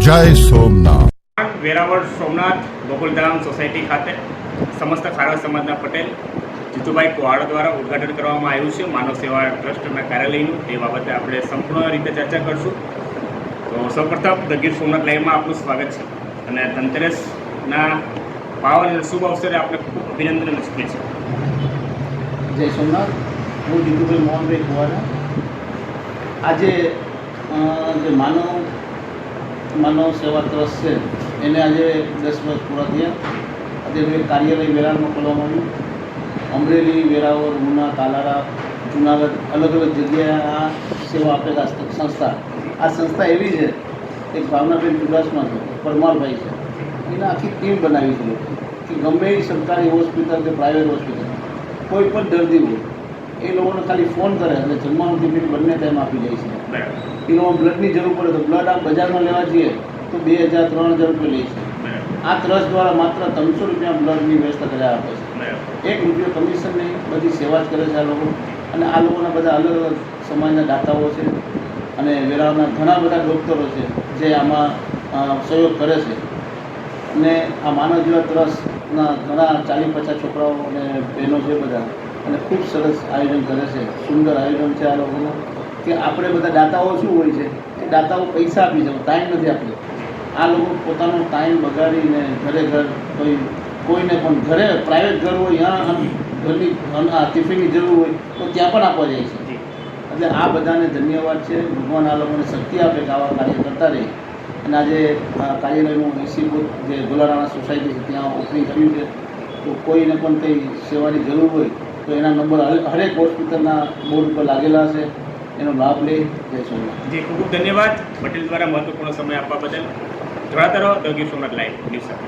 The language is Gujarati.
જય સોમનાથ. વેરાવળ સોમનાથ ગોકુલધામ સોસાયટી ખાતે સમસ્ત ખારવા સમાજના પટેલ જીતુભાઈ કુહાડ દ્વારા ઉદ્ઘાટન કરવામાં આવ્યું છે માનવ સેવા ટ્રસ્ટના કાર્યાલયનું. તે બાબતે આપણે સંપૂર્ણ રીતે ચર્ચા કરશું. તો સૌપ્રથમ ધ ગીર સોમનાથ લાઈવમાં આપનું સ્વાગત છે અને ધનતેરસના પાવન અને શુભ અવસરે આપણે ખૂબ અભિનંદન અને શુભેચ્છા. જય સોમનાથ. હું જીતુભાઈ મોહનભાઈ કુવાડા. આજે જે માનવ સેવા ટ્રસ્ટ છે એને આજે 10 વર્ષ પૂરા થયા. આજે એક કાર્યાલય વેરાવળમાં ખોલવામાં આવ્યું. અમરેલી, વેરાવળ, ઉના, તાલારા, જુનાગઢ અલગ અલગ જગ્યાએ આ સેવા આપેલા સંસ્થા. આ સંસ્થા એવી છે એક ભાવનાબેન ચુડાસમા છે, પરમારભાઈ છે, એને આખી ટીમ બનાવી છે કે ગમે એ સરકારી હોસ્પિટલ કે પ્રાઇવેટ હોસ્પિટલ કોઈ પણ દર્દી હોય એ લોકોને ખાલી ફોન કરે અને જમવાનું ટિફિન બંને ટાઈમ આપી જાય છે. એ લોકો બ્લડની જરૂર પડે તો બ્લડ આ બજારમાં લેવા જઈએ તો 2000-3000 રૂપિયા લે છે. આ ટ્રસ્ટ દ્વારા માત્ર 300 રૂપિયા બ્લડની વ્યવસ્થા કર્યા આપે છે. 1 રૂપિયો કમિશન નહીં, બધી સેવા જ કરે છે આ લોકો. અને આ લોકોના બધા અલગ અલગ સમાજના દાતાઓ છે અને વેરાવળના ઘણા બધા ડૉક્ટરો છે જે આમાં સહયોગ કરે છે. અને આ માનવ સેવા ટ્રસ્ટના ઘણા 40-50 છોકરાઓ અને બહેનો છે બધા, અને ખૂબ સરસ આયોજન કરે છે. સુંદર આયોજન છે આ લોકોનું કે આપણે બધા દાતાઓ શું હોય છે કે દાતાઓ પૈસા આપી છે, ટાઈમ નથી આપતો. આ લોકો પોતાનો ટાઈમ બગાડીને ઘરે કોઈને પણ ઘરે પ્રાઇવેટ ઘર હોય ત્યાં ઘરની ટિફિનની જરૂર હોય તો ત્યાં પણ આપવા જાય છે. એટલે આ બધાને ધન્યવાદ છે. ભગવાન આ લોકોને શક્તિ આપે કે આવા કાર્ય કરતા રહે. અને આજે કાર્યાલયનું એસીપુર જે ગોલારાણા સોસાયટી છે ત્યાં ઓપનિંગ કર્યું છે. તો કોઈને પણ કંઈ સેવાની જરૂર હોય તો એના નંબર હરેક હોસ્પિટલના બોર્ડ ઉપર લાગેલા છે, એનો લાભ લે. જય સોમનાથ. જી, ખૂબ ખૂબ ધન્યવાદ પટેલ દ્વારા મહત્વપૂર્ણ સમય આપવા બદલ. જોડાતા રહો the Gir Somnath live news સાથે.